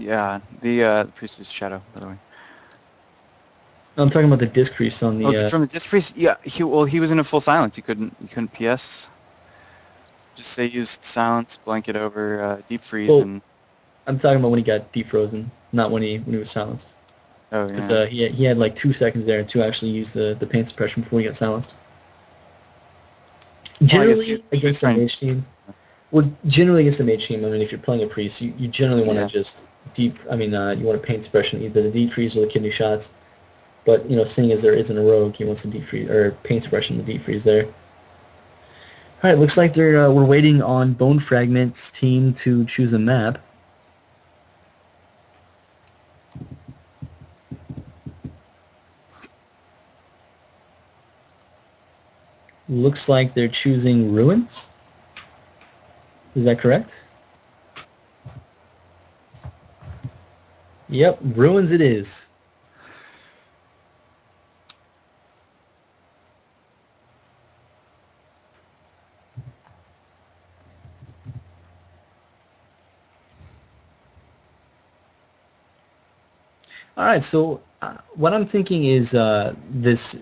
Yeah, the priest is shadow, by the way. No, I'm talking about the disc priest on Oh, the. from the disc priest. Yeah, he was in a full silence. He couldn't PS. Just say use silence, blanket over deep freeze, Well, and I'm talking about when he got defrozen, not when he was silenced. oh Because yeah. he had like 2 seconds there to actually use the pain suppression before he got silenced. Well, I guess Generally he was against the trying. mage team, well, generally against the mage team, I mean, if you're playing a priest, you generally want to Yeah. just you want to pain suppression either the deep freeze or the kidney shots. But seeing as there isn't a rogue, he wants to deep freeze or pain suppression the deep freeze there. All right, looks like we're waiting on Bone Fragment's team to choose a map. Looks like they're choosing Ruins. Is that correct? Yep, Ruins it is. All right, so what I'm thinking is this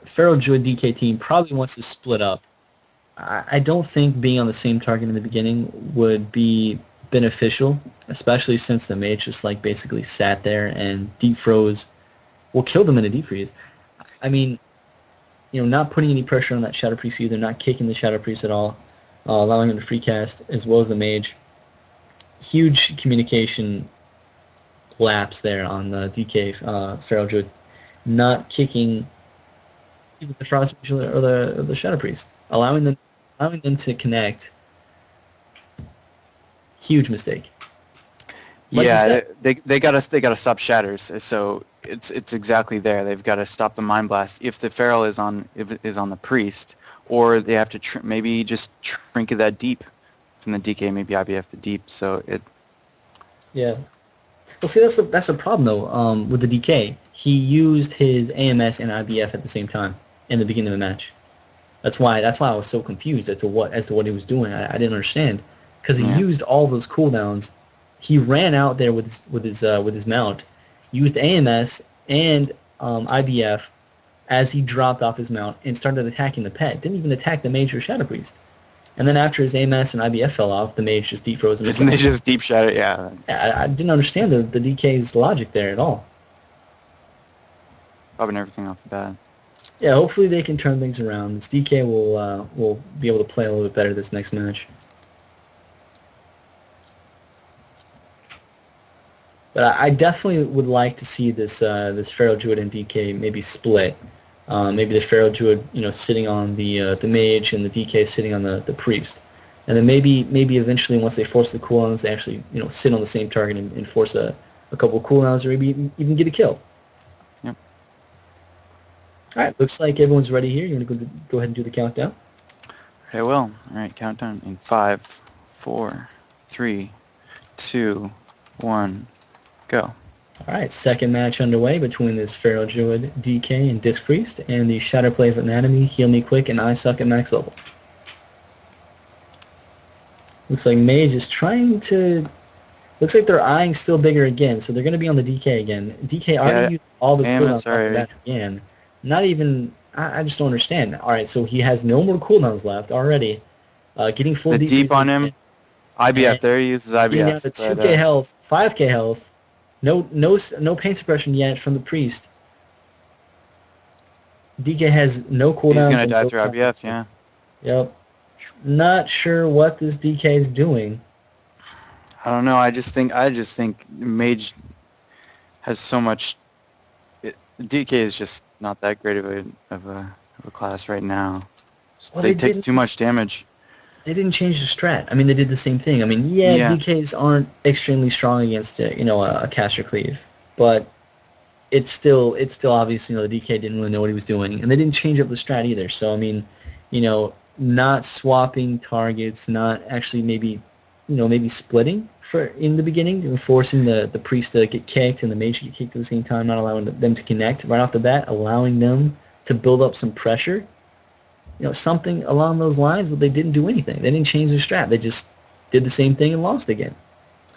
Feral Druid DK team probably wants to split up. I don't think being on the same target in the beginning would be beneficial, especially since the mage just like basically sat there and deep froze. Will kill them in a deep freeze. I mean, not putting any pressure on that Shadow Priest either, not kicking the Shadow Priest at all, allowing him to free cast as well as the mage. Huge communication lapse there on the DK Feral Druid, not kicking either the Frost Mage or the Shadow Priest, allowing them to connect. Huge mistake. Like you Yeah, said, they gotta stop shatters. So it's exactly there. They've got to stop the mind blast if the feral if it is on the priest, or they have to maybe just trinket that deep from the DK, maybe IBF the deep. So it yeah. Well, see, that's the problem though. With the DK, he used his AMS and IBF at the same time in the beginning of the match. That's why I was so confused as to what he was doing. I didn't understand because he yeah. used all those cooldowns. He ran out there with his mount, used AMS and IBF as he dropped off his mount and started attacking the pet. Didn't even attack the mage or Shadow Priest. And then after his AMS and IBF fell off, the mage just defroze him And as they well. just deep shatter. Yeah, I didn't understand the DK's logic there at all. popping everything off the bat. Yeah, hopefully they can turn things around. This DK will be able to play a little bit better this next match. But I definitely would like to see this Feral Druid and DK maybe split. Maybe the Feral Druid, sitting on the mage and the DK sitting on the priest. And then maybe eventually once they force the cooldowns, they actually sit on the same target and force a couple of cooldowns or maybe even get a kill. Yep. All right, looks like everyone's ready here. You want to go ahead and do the countdown? I will. All right, countdown in 5, 4, 3, 2, 1, go. All right, second match underway between this Feral Druid DK and Disc Priest and the Shadowplay of Anatomy, Heal Me Quick, and I Suck at max level. Looks like Mage is trying to... Looks like they're eyeing still bigger again, so they're going to be on the DK again. DK already Yeah, used all of his cooldowns AMS off the already. bat again. Not even... I just don't understand. All right, so he has no more cooldowns left already. Getting Is full it deep defreeze on again. him? IBF. And There he uses getting down IBF. to But 2k health, 5k health. No pain suppression yet from the Priest. DK has no he's cooldowns gonna and die no through counter. IBF. Yeah. Yep. Not sure what this DK is doing. I don't know. I just think Mage has so much. DK is just not that great of a class right now. Well, They take too much damage. they didn't change the strat. I mean, they did the same thing. I mean, yeah, Yeah. DKs aren't extremely strong against a caster cleave, but it's still obvious. The DK didn't really know what he was doing, and they didn't change up the strat either. So I mean, not swapping targets, not actually maybe splitting for in the beginning, forcing the priest to get kicked and the mage to get kicked at the same time, not allowing them to connect right off the bat, allowing them to build up some pressure. Something along those lines, but they didn't do anything. They didn't change their strat. They just did the same thing and lost again.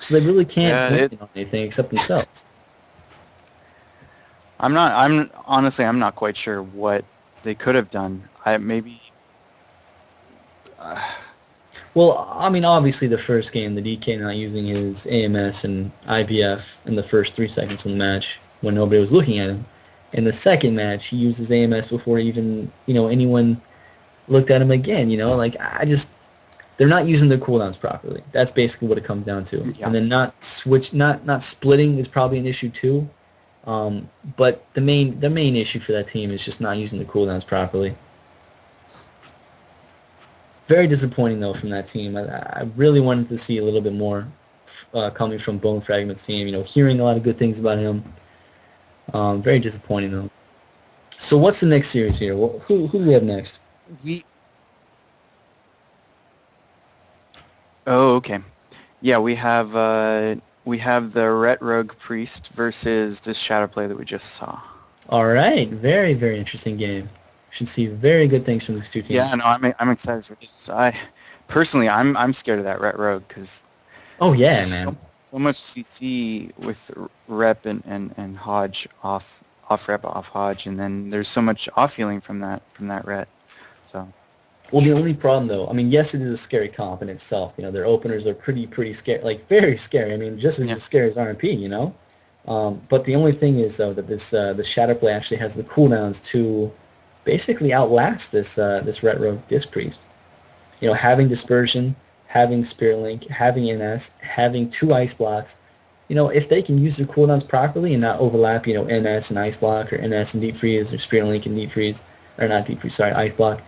So they really can't Yeah, blame it on anything except themselves. I'm not quite sure what they could have done. I maybe. Uh, Well, I mean, obviously the first game, the DK not using his AMS and IBF in the first 3 seconds of the match when nobody was looking at him. In the second match, he used his AMS before even, anyone looked at him again, like, they're not using their cooldowns properly. That's basically what it comes down to. yeah. And then not splitting is probably an issue too. But the main issue for that team is just not using the cooldowns properly. Very disappointing though from that team. I really wanted to see a little bit more coming from Bone Fragment's team. Hearing a lot of good things about him. Very disappointing though. So what's the next series here? Who do we have next? We. Oh, okay. Yeah, we have the Ret Rogue Priest versus this Shadow Play that we just saw. All right, very very interesting game. Should see very good things from these two teams. Yeah, no, I'm excited for this. I'm scared of that Ret Rogue because Oh there's yeah, just man. so much CC with Rep and Hodge off Rep off Hodge, and then there's so much off healing from that Ret. So. Well, the only problem, though, I mean, yes, it is a scary comp in itself. Their openers are pretty scary, like very scary. I mean, just as Yeah. scary as RMP. But the only thing is, though, that the Shadow Play actually has the cooldowns to basically outlast this Retro Disc Priest. Having Dispersion, having Spirit Link, having NS, having 2 Ice Blocks. If they can use their cooldowns properly and not overlap, NS and Ice Block or NS and Deep Freeze or Spirit Link and Deep Freeze, or not Deep Freeze, sorry, Ice Block.